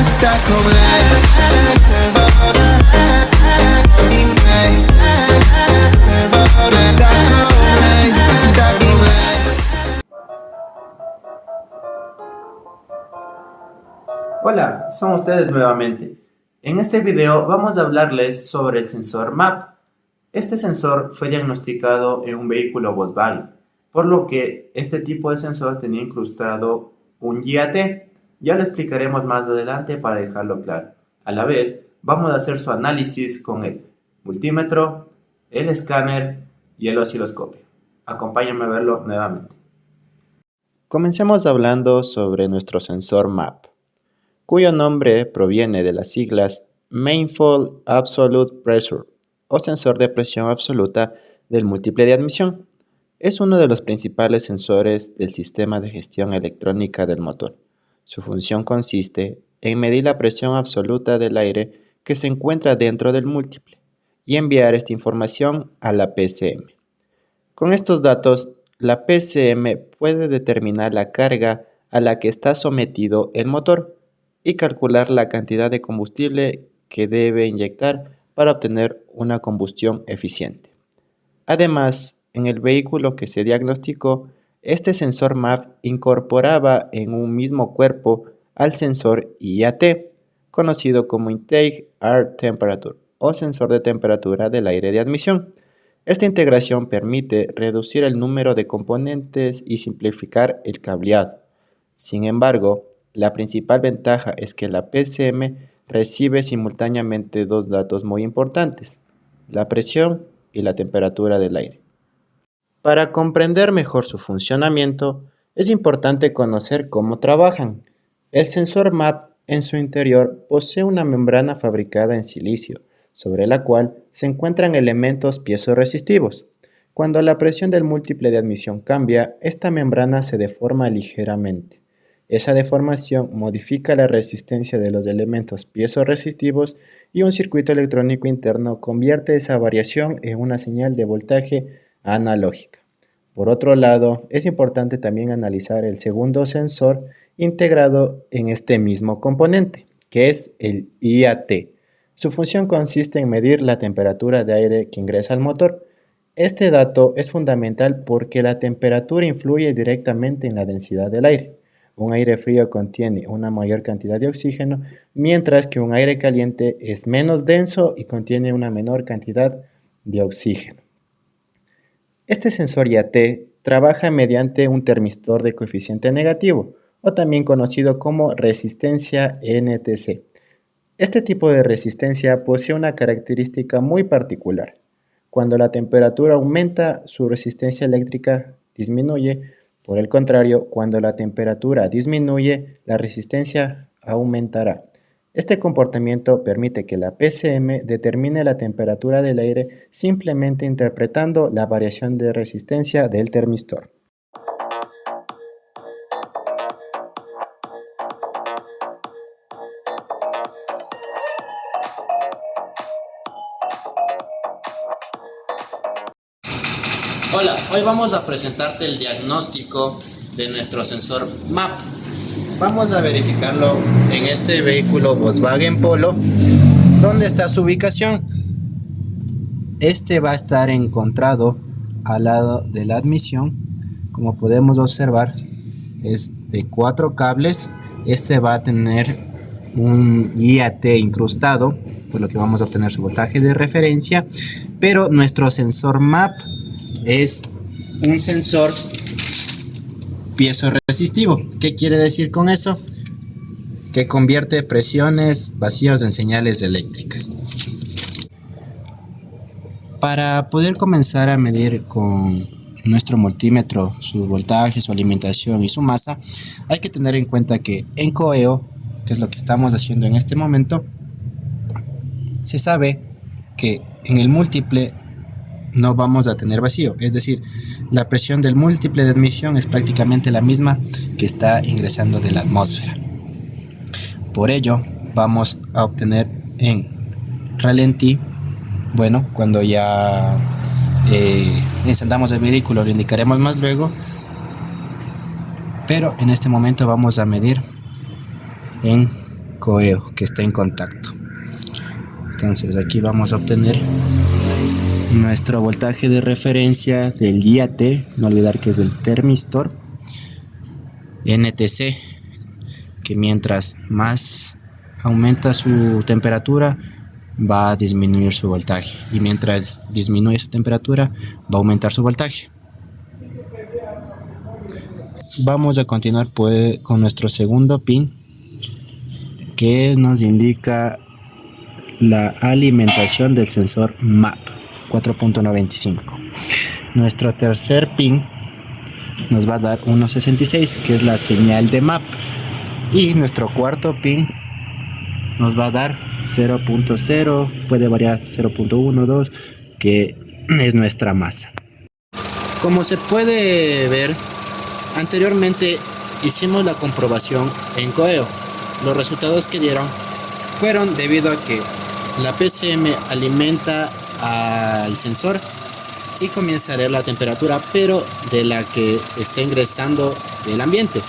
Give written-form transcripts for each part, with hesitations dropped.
sta con lei. Sta con lei. Hola, son ustedes nuevamente. En este video vamos a hablarles sobre el sensor MAP. Este sensor fue diagnosticado en un vehículo Volkswagen, por lo que este tipo de sensor tenía incrustado un IAT. Ya lo explicaremos más adelante para dejarlo claro. A la vez, vamos a hacer su análisis con el multímetro, el escáner y el osciloscopio. Acompáñenme a verlo nuevamente. Comencemos hablando sobre nuestro sensor MAP, cuyo nombre proviene de las siglas Manifold Absolute Pressure o sensor de presión absoluta del múltiple de admisión. Es uno de los principales sensores del sistema de gestión electrónica del motor. Su función consiste en medir la presión absoluta del aire que se encuentra dentro del múltiple y enviar esta información a la PCM. Con estos datos, la PCM puede determinar la carga a la que está sometido el motor y calcular la cantidad de combustible que debe inyectar para obtener una combustión eficiente. Además, en el vehículo que se diagnosticó, este sensor MAP incorporaba en un mismo cuerpo al sensor IAT, conocido como Intake Air Temperature o sensor de temperatura del aire de admisión. Esta integración permite reducir el número de componentes y simplificar el cableado. Sin embargo, la principal ventaja es que la PCM recibe simultáneamente dos datos muy importantes: la presión y la temperatura del aire. Para comprender mejor su funcionamiento, es importante conocer cómo trabajan. El sensor MAP en su interior posee una membrana fabricada en silicio, sobre la cual se encuentran elementos piezoresistivos. Cuando la presión del múltiple de admisión cambia, esta membrana se deforma ligeramente. Esa deformación modifica la resistencia de los elementos piezoresistivos y un circuito electrónico interno convierte esa variación en una señal de voltaje analógica. Por otro lado, es importante también analizar el segundo sensor integrado en este mismo componente, que es el IAT. Su función consiste en medir la temperatura de aire que ingresa al motor. Este dato es fundamental porque la temperatura influye directamente en la densidad del aire. Un aire frío contiene una mayor cantidad de oxígeno, mientras que un aire caliente es menos denso y contiene una menor cantidad de oxígeno. Este sensor IAT trabaja mediante un termistor de coeficiente negativo, o también conocido como resistencia NTC. Este tipo de resistencia posee una característica muy particular. Cuando la temperatura aumenta, su resistencia eléctrica disminuye. Por el contrario, cuando la temperatura disminuye, la resistencia aumentará. Este comportamiento permite que la PCM determine la temperatura del aire simplemente interpretando la variación de resistencia del termistor. Hola, hoy vamos a presentarte el diagnóstico de nuestro sensor MAP. Vamos a verificarlo en este vehículo Volkswagen Polo. ¿Dónde está su ubicación? Este va a estar encontrado al lado de la admisión. Como podemos observar, es de 4 cables. Este va a tener un IAT incrustado, por lo que vamos a obtener su voltaje de referencia. Pero nuestro sensor MAP es un sensor piezoresistivo. ¿Qué quiere decir con eso? Que convierte presiones vacíos en señales eléctricas. Para poder comenzar a medir con nuestro multímetro su voltaje, su alimentación y su masa, hay que tener en cuenta que en coeo, que es lo que estamos haciendo en este momento, se sabe que en el múltiple no vamos a tener vacío, es decir, la presión del múltiple de admisión es prácticamente la misma que está ingresando de la atmósfera. Por ello, vamos a obtener en ralentí, bueno, cuando ya encendamos el vehículo, lo indicaremos más luego, pero en este momento vamos a medir en coeo que está en contacto. Entonces aquí vamos a obtener nuestro voltaje de referencia del guía T, no olvidar que es el termistor, NTC, que mientras más aumenta su temperatura va a disminuir su voltaje, y mientras disminuye su temperatura va a aumentar su voltaje. Vamos a continuar pues con nuestro segundo pin, que nos indica la alimentación del sensor MAP 4.95. Nuestro tercer pin nos va a dar 1.66, que es la señal de MAP, y nuestro cuarto pin nos va a dar 0.0, puede variar hasta 0.12, que es nuestra masa. Como se puede ver, anteriormente hicimos la comprobación en coeo. Los resultados que dieron fueron debido a que la PCM alimenta al sensor y comienza a leer la temperatura, pero de la que está ingresando del ambiente.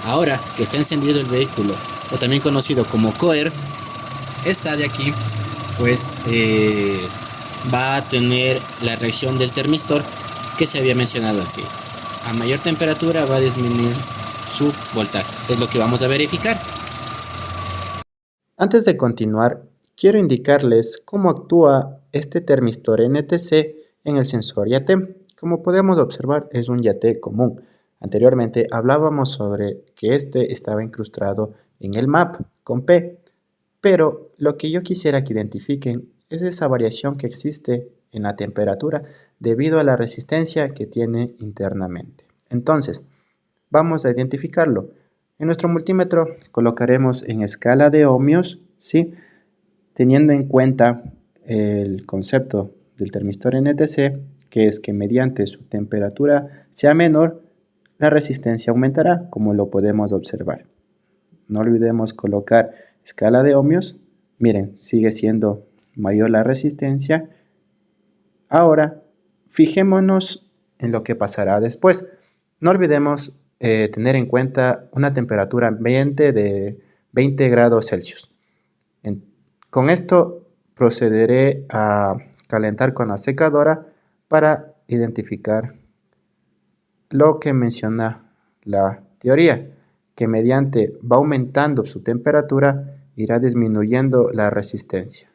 Ahora que está encendido el vehículo, o también conocido como coer, esta de aquí pues va a tener la reacción del termistor que se había mencionado aquí. A mayor temperatura va a disminuir su voltaje. Es lo que vamos a verificar. Antes de continuar, quiero indicarles cómo actúa este termistor NTC en el sensor YATEM. Como podemos observar, es un YAT común. Anteriormente hablábamos sobre que este estaba incrustado en el MAP con P, pero lo que yo quisiera que identifiquen es esa variación que existe en la temperatura debido a la resistencia que tiene internamente. Entonces, vamos a identificarlo. En nuestro multímetro colocaremos en escala de ohmios, ¿sí? Teniendo en cuenta el concepto del termistor NTC, que es que mediante su temperatura sea menor, la resistencia aumentará, como lo podemos observar. No olvidemos colocar escala de ohmios. Miren, sigue siendo mayor la resistencia. Ahora, fijémonos en lo que pasará después. No olvidemos tener en cuenta una temperatura ambiente de 20 grados Celsius. Con esto procederé a calentar con la secadora para identificar lo que menciona la teoría, que mediante va aumentando su temperatura irá disminuyendo la resistencia,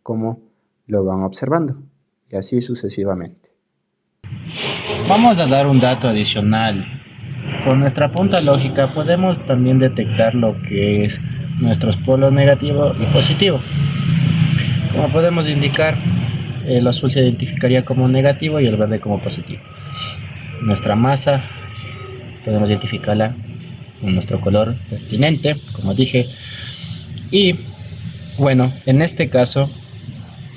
como lo van observando, y así sucesivamente. Vamos a dar un dato adicional. Con nuestra punta lógica podemos también detectar lo que es nuestros polos negativo y positivo. Como podemos indicar, el azul se identificaría como negativo y el verde como positivo. Nuestra masa podemos identificarla con nuestro color pertinente, como dije, y bueno, en este caso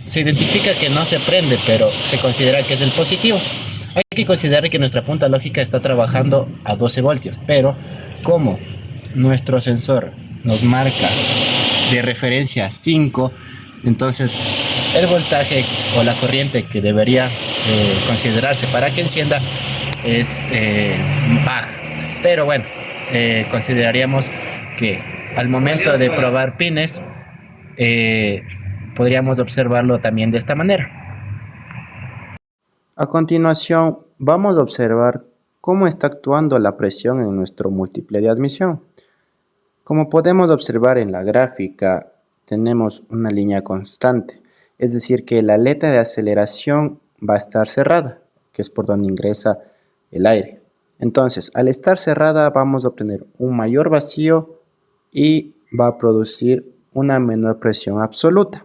se identifica que no se prende, pero se considera que es el positivo. Hay que considerar que nuestra punta lógica está trabajando a 12 voltios, pero como nuestro sensor nos marca de referencia 5, entonces el voltaje o la corriente que debería considerarse para que encienda es baja. Pero bueno, consideraríamos que al momento de probar pines podríamos observarlo también de esta manera. A continuación, vamos a observar cómo está actuando la presión en nuestro múltiple de admisión. Como podemos observar en la gráfica, tenemos una línea constante, es decir que la aleta de aceleración va a estar cerrada, que es por donde ingresa el aire. Entonces, al estar cerrada vamos a obtener un mayor vacío y va a producir una menor presión absoluta.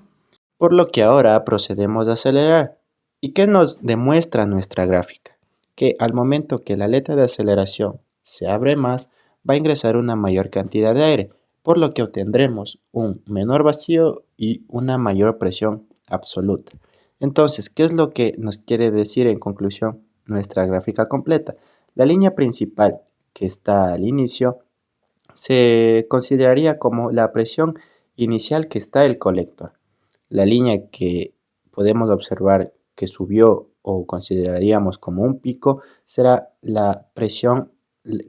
Por lo que ahora procedemos a acelerar. ¿Y qué nos demuestra nuestra gráfica? Que al momento que la aleta de aceleración se abre más, va a ingresar una mayor cantidad de aire, por lo que obtendremos un menor vacío y una mayor presión absoluta. Entonces, ¿qué es lo que nos quiere decir en conclusión nuestra gráfica completa? La línea principal que está al inicio se consideraría como la presión inicial que está el colector. La línea que podemos observar que subió o consideraríamos como un pico será la presión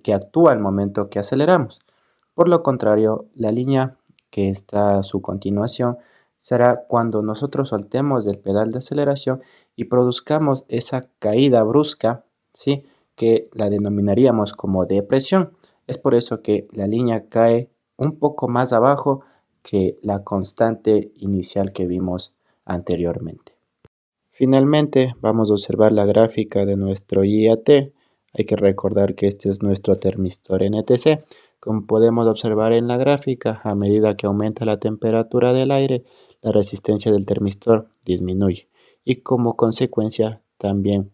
que actúa al momento que aceleramos. Por lo contrario, la línea que está a su continuación será cuando nosotros soltemos el pedal de aceleración y produzcamos esa caída brusca, ¿sí? Que la denominaríamos como depresión. Es por eso que la línea cae un poco más abajo que la constante inicial que vimos anteriormente. Finalmente, vamos a observar la gráfica de nuestro IAT. Hay que recordar que este es nuestro termistor NTC. Como podemos observar en la gráfica, a medida que aumenta la temperatura del aire, la resistencia del termistor disminuye y como consecuencia también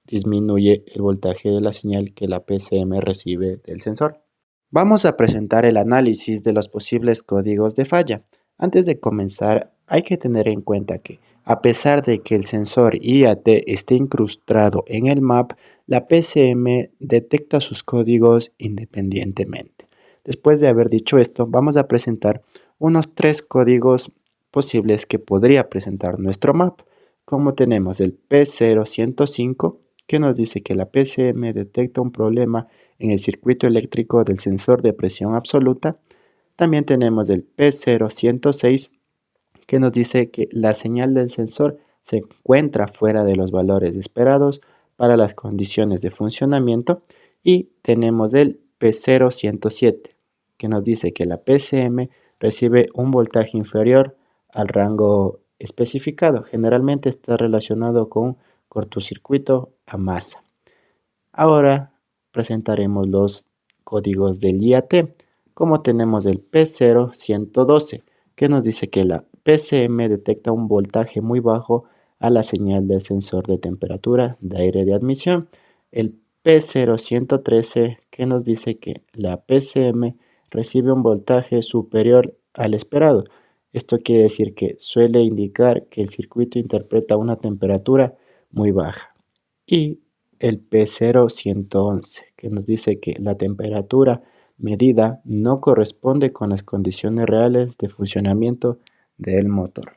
disminuye el voltaje de la señal que la PCM recibe del sensor. Vamos a presentar el análisis de los posibles códigos de falla. Antes de comenzar, hay que tener en cuenta que, a pesar de que el sensor IAT esté incrustado en el MAP, la PCM detecta sus códigos independientemente. Después de haber dicho esto, vamos a presentar unos 3 códigos posibles que podría presentar nuestro MAP, como tenemos el P0105, que nos dice que la PCM detecta un problema en el circuito eléctrico del sensor de presión absoluta. También tenemos el P0106, que nos dice que la señal del sensor se encuentra fuera de los valores esperados para las condiciones de funcionamiento. Y tenemos el P0107, que nos dice que la PCM recibe un voltaje inferior al rango especificado. Generalmente está relacionado con cortocircuito a masa. Ahora presentaremos los códigos del IAT, como tenemos el P0112, que nos dice que la PCM detecta un voltaje muy bajo a la señal del sensor de temperatura de aire de admisión. El P0113, que nos dice que la PCM recibe un voltaje superior al esperado. Esto quiere decir que suele indicar que el circuito interpreta una temperatura muy baja. Y el P0111, que nos dice que la temperatura medida no corresponde con las condiciones reales de funcionamiento del motor.